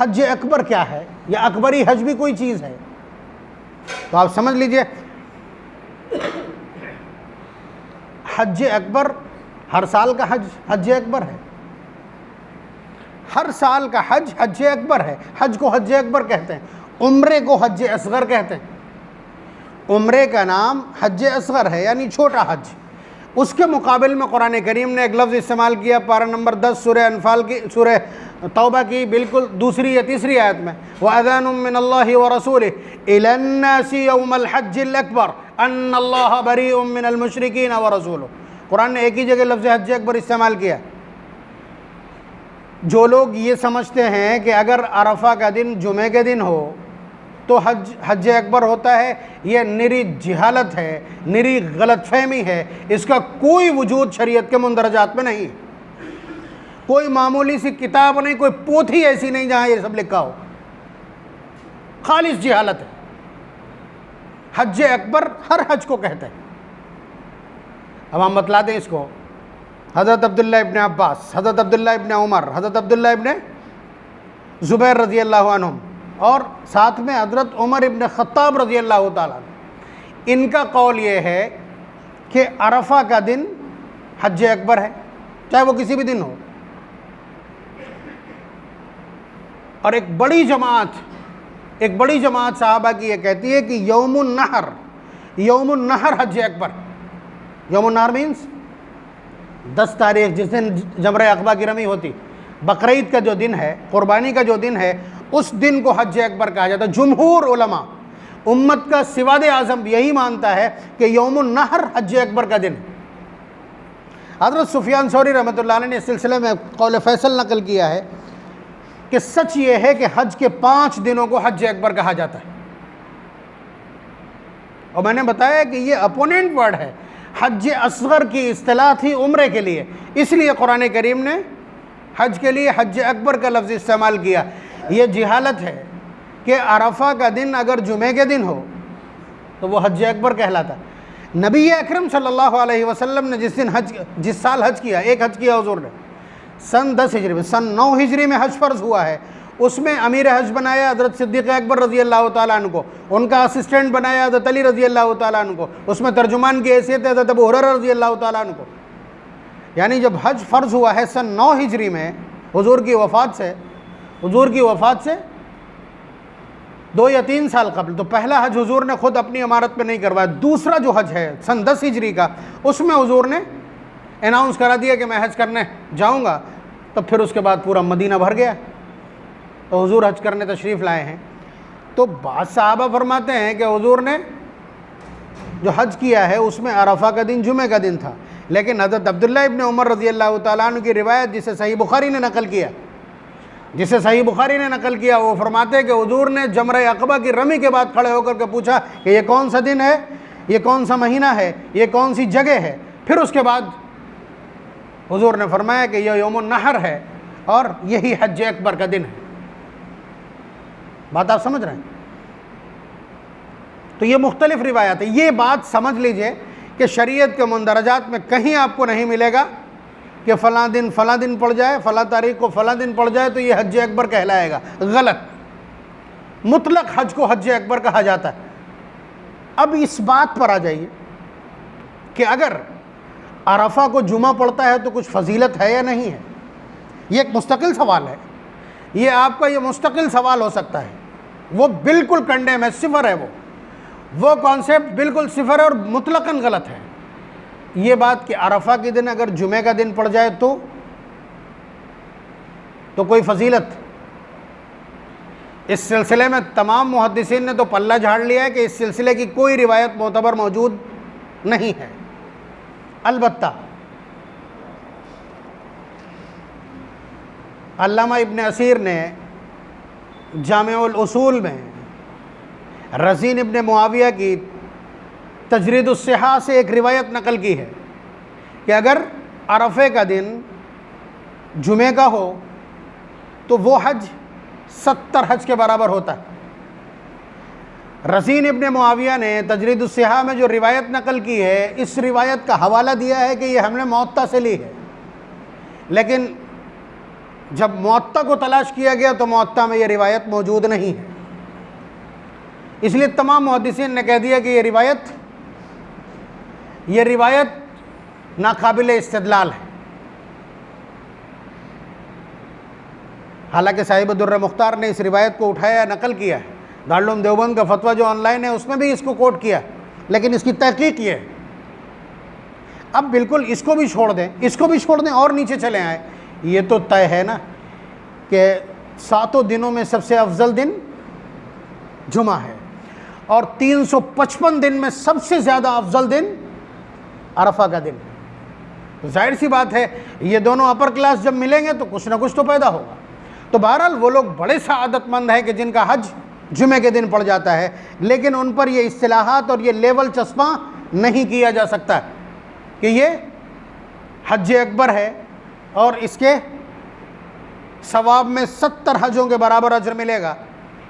हज अकबर क्या है? या अकबरी हज भी कोई चीज़ है? तो आप समझ लीजिए, हज अकबर हर साल का हज हज अकबर है। हर साल का हज हज अकबर है। हज को हज अकबर कहते हैं, उम्रे को हज असगर कहते हैं। उम्रे का नाम हज असगर है, यानी छोटा हज। उसके मुकाबले में कुरान करीम ने एक लफ्ज़ इस्तेमाल किया, पारा नंबर 10 सूरह अनफाल की, सूरह तौबा की बिल्कुल दूसरी या तीसरी आयत में, व अज़ानुम मिनल्लाहि व रसूलिही इलन्नासि यौमल हज्जिल अकबर अन्नल्लाह बरीउम मिनल मुशरिकीन व रसूलुहु। कुरान ने एक ही जगह लफ्ज़ हज अकबर इस्तेमाल किया। जो लोग ये समझते हैं कि अगर अरफा का दिन जुमे के दिन हो तो हज अकबर होता है, यह निरी जहालत है, निरी गलतफहमी है। इसका कोई वजूद शरीयत के मुंदरजात में नहीं। कोई मामूली सी किताब नहीं, कोई पोथी ऐसी नहीं जहां ये सब लिखा हो। खालिस जहालत है। हज अकबर हर हज को कहते हैं। अब हम बतला दें इसको। हज़रत अब्दुल्लाह इब्न अब्बास, हज़रत अब्दुल्लाह इब्न उमर, हज़रत अब्दुल्लाह इब्न ज़ुबैर रज़ी अल्लाहु अन्हुम और साथ में हज़रत उमर इब्न ख़त्ताब रज़ी अल्लाहु ताला, इनका कौल ये है कि अरफा का दिन हज अकबर है, चाहे वो किसी भी दिन हो। और एक बड़ी जमात सहाबा की ये कहती है कि यौमुन नहर हज अकबर। यौमुन नहर मीन्स 10 तारीख, जिस दिन जमरे अक़बा की रमी होती, बकरीद का जो दिन है, क़ुरबानी का जो दिन है, उस दिन को हज अकबर कहा जाता है। जुमहूर उलमा, उम्मत का सिवाद आज़म यही मानता है कि यौमुन नहर हज अकबर का दिन। हज़रत सुफ़ियान सौरी रहमतुल्लाह अलैह ने इस सिलसिले में कौल फैसल नकल किया है कि सच ये है कि हज के 5 दिनों को हज अकबर कहा जाता है। और मैंने बताया कि ये अपोनेंट वर्ड है। हज असगर की इस्तिलाह थी उम्रे के लिए, इसलिए कुरान करीम ने हज के लिए हज अकबर का लफ्ज़ इस्तेमाल किया। ये जहालत है कि अरफा का दिन अगर जुमे के दिन हो तो वो हज अकबर कहलाता। नबी अकरम सल्लल्लाहु अलैहि वसल्लम ने जिस साल हज किया, एक हज किया हुज़ूर ने सन 10 हिजरी में, सन 9 हिजरी में हज फ़र्ज़ हुआ है। उसमें अमीर हज बनाया हज़रत सिद्दीक़ अकबर रज़ी अल्लाह ताला अन्हु को, उनका असिस्टेंट बनाया हज़रत अली रज़ी अल्लाह ताला अन्हु को, उसमें तर्जुमान की हैसियत है हज़रत अबू हुरैरा रज़ी अल्लाह ताला अन्हु को। यानी जब हज फ़र्ज़ हुआ है सन 9 हिजरी में हुज़ूर की वफ़ात से 2 या 3 साल कबल, तो पहला हज हुज़ूर ने ख़ुद अपनी इमारत में नहीं करवाया। दूसरा जो हज है सन 10 हिजरी का, उसमें हुज़ूर ने अनाउंस करा दिया कि मैं हज करने जाऊँगा। तो फिर उसके बाद पूरा मदीना भर गया, तो हुज़ूर हज करने तशरीफ़ लाए हैं। तो बाद साहबा फरमाते हैं कि हुज़ूर ने जो हज किया है उसमें अरफा का दिन जुमे का दिन था। लेकिन हज़रत अब्दुल्लाह इब्न उमर रज़ी अल्लाह ताला अन्हु की रिवायत जिसे सही बुखारी ने नकल किया, वो फरमाते हैं कि हुज़ूर ने जमरे अक़बा की रमी के बाद खड़े होकर के पूछा कि ये कौन सा दिन है, ये कौन सा महीना है, ये कौन सी जगह है। फिर उसके बाद हुज़ूर ने फरमाया कि यह यौमुन नहर है और यही हज अकबर का दिन है। बात आप समझ रहे हैं? तो ये मुख्तलिफ रिवायत है। ये बात समझ लीजिए कि शरीयत के मुंदरजात में कहीं आपको नहीं मिलेगा कि फ़लाँ दिन पड़ जाए, फ़लाँ तारीख को फ़लाँ दिन पड़ जाए तो ये हज अकबर कहलाएगा। गलत। मुतलक हज को हज अकबर कहा जाता है। अब इस बात पर आ जाइए कि अगर अरफा को जुमा पड़ता है तो कुछ फजीलत है या नहीं है। ये एक मुस्तकिल सवाल है। ये आपका ये मुस्तकिल सवाल हो सकता है। वो बिल्कुल कंडेम है, सिफर है। वो कॉन्सेप्ट बिल्कुल सिफर है और मुतलकन गलत है। ये बात कि अरफा के दिन अगर जुमे का दिन पड़ जाए तो कोई फजीलत, इस सिलसिले में तमाम मुहद्दिसीन ने तो पल्ला झाड़ लिया है कि इस सिलसिले की कोई रिवायत मोतबर मौजूद नहीं है। अलबत्ता अल्लामा इब्न असीर ने जामिउल उसूल में रज़ीन इब्न मुआविया की तजरीदुस सिहा से एक रिवायत नकल की है कि अगर अरफे का दिन जुमे का हो तो वो हज 70 हज के बराबर होता है। रसीन इब्ने मुआविया ने तजरीदुस्सिहा में जो रिवायत नकल की है, इस रिवायत का हवाला दिया है कि ये हमने मुअत्ता से ली है, लेकिन जब मुअत्ता को तलाश किया गया तो मुअत्ता में ये रिवायत मौजूद नहीं है। इसलिए तमाम मुहद्दिसीन ने कह दिया कि ये रिवायत नाकाबिल इस्तिदलाल है। हालांकि साहिब दुर्र मुख्तार ने इस रिवायत को उठाया, नकल किया है। दारुल उलूम देवबंद का फतवा जो ऑनलाइन है उसमें भी इसको कोट किया, लेकिन इसकी तहकीक ये है। अब बिल्कुल इसको भी छोड़ दें, इसको भी छोड़ दें और नीचे चले आए, ये तो तय है ना कि 7 दिनों में सबसे अफजल दिन जुमा है और 355 दिन में सबसे ज़्यादा अफजल दिन अरफा का दिन। तो जाहिर सी बात है ये दोनों अपर क्लास जब मिलेंगे तो कुछ ना कुछ तो पैदा होगा। तो बहरहाल वो लोग बड़े सआदतमंद हैं कि जिनका हज जुमे के दिन पड़ जाता है, लेकिन उन पर ये इस्तिलाहात और ये लेवल चस्पा नहीं किया जा सकता कि ये हज अकबर है और इसके सवाब में 70 हजों के बराबर अजर मिलेगा।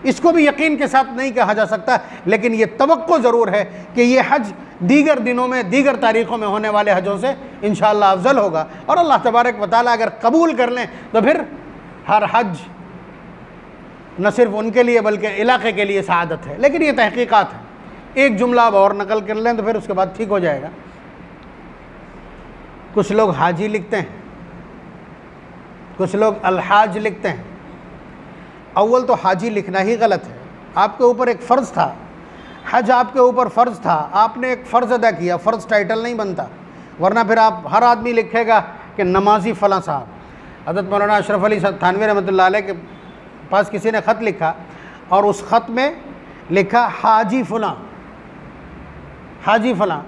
इसको भी यकीन के साथ नहीं कहा जा सकता, लेकिन ये तवक्को ज़रूर है कि ये हज दीगर दिनों में, दीगर तारीख़ों में होने वाले हजों से इंशाअल्लाह अफजल होगा। और अल्लाह तबारक व तआला अगर कबूल कर लें तो फिर हर हज न सिर्फ उनके लिए बल्कि इलाके के लिए सआदत है। लेकिन ये तहकीकात है। एक जुमला अब और नकल कर लें तो फिर उसके बाद ठीक हो जाएगा। कुछ लोग हाजी लिखते हैं, कुछ लोग अलहाज लिखते हैं। अव्वल तो हाजी लिखना ही गलत है। आपके ऊपर एक फ़र्ज़ था, हज आपके ऊपर फ़र्ज़ था, आपने एक फ़र्ज़ अदा किया। फ़र्ज़ टाइटल नहीं बनता, वरना फिर आप हर आदमी लिखेगा कि नमाजी फ़लाँ साहब। हज़रत मौलाना अशरफ अली थानवी रहमतुल्लाह अलैह के पास किसी ने ख़त लिखा और उस ख़त में लिखा हाजी फ़लाँ, हाजी फ़लाँ।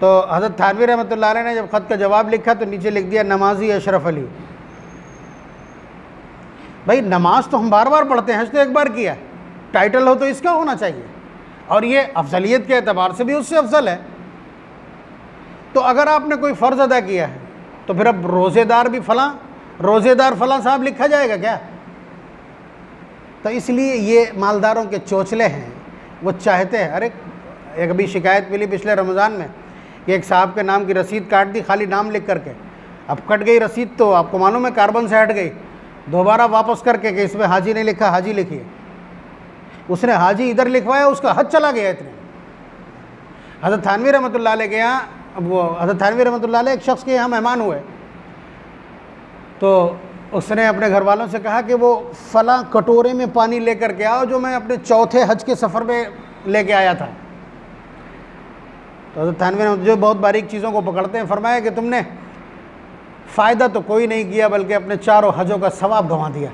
तो हज़रत थानवी रहमतुल्लाह अलैह ने जब ख़त का जवाब लिखा तो नीचे लिख दिया नमाजी अशरफ अली। भाई नमाज तो हम बार बार पढ़ते हैं, हज तो एक बार किया, टाइटल हो तो इसका होना चाहिए, और ये अफजलियत के एतबार से भी उससे अफजल है। तो अगर आपने कोई फ़र्ज़ अदा किया है तो फिर अब रोज़ेदार भी फ़लाँ, रोज़ेदार फ़लाँ साहब लिखा जाएगा क्या? तो इसलिए ये मालदारों के चोचले हैं, वो चाहते हैं। अरे एक अभी शिकायत मिली पिछले रमज़ान में कि एक साहब के नाम की रसीद काट दी खाली नाम लिख करके। अब कट गई रसीद तो आपको मालूम है कार्बन से हट गई, दोबारा वापस करके कि इसमें हाजी नहीं लिखा, हाजी लिखिए। उसने हाजी इधर लिखवाया, उसका हज चला गया इतने। हज़रत थानवी रहमतुल्लाह अलैह के यहाँ, अब वो हज़रत थानवी रहमतुल्लाह अलैह एक शख्स के यहाँ मेहमान हुए, तो उसने अपने घर वालों से कहा कि वो फ़लाँ कटोरे में पानी लेकर के आओ जो मैं अपने चौथे हज के सफ़र में लेके आया था। तो हज़रत थानवी रहमतुल्लाह जो बहुत बारीक चीज़ों को पकड़ते हैं, फरमाया कि तुमने फ़ायदा तो कोई नहीं किया बल्कि अपने 4 हजों का सवाब गंवा दिया।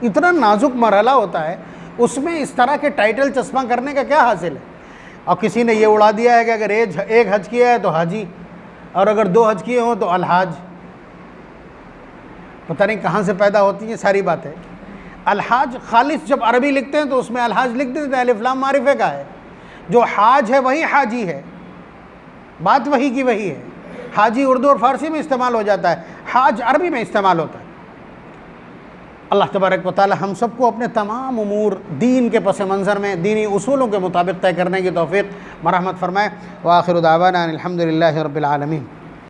इतना नाजुक मरहला होता है, उसमें इस तरह के टाइटल चश्मा करने का क्या हासिल है? और किसी ने ये उड़ा दिया है कि अगर एक हज किया है तो हाजी, और अगर 2 हज किए हों तो अलहाज। पता नहीं कहाँ से पैदा होती है सारी बातें। अलहाज खालिस जब अरबी लिखते हैं तो उसमें अलहाज लिख देते हैं, अलिफ लाम मारिफे का है। जो हाज है वही हाजी है, बात वही की वही है। हाजी उर्दू और फ़ारसी में इस्तेमाल हो जाता है, हाज अरबी में इस्तेमाल होता है। अल्लाह तबारक व तआला हम सबको अपने तमाम उमूर दीन के पस मंज़र में दीनी उसूलों के मुताबिक तय करने की तौफ़ीक़ मरहमत फ़रमाए। व आखिर दावाना अनिल हम्दुलिल्लाहि रब्बिल आलमीन।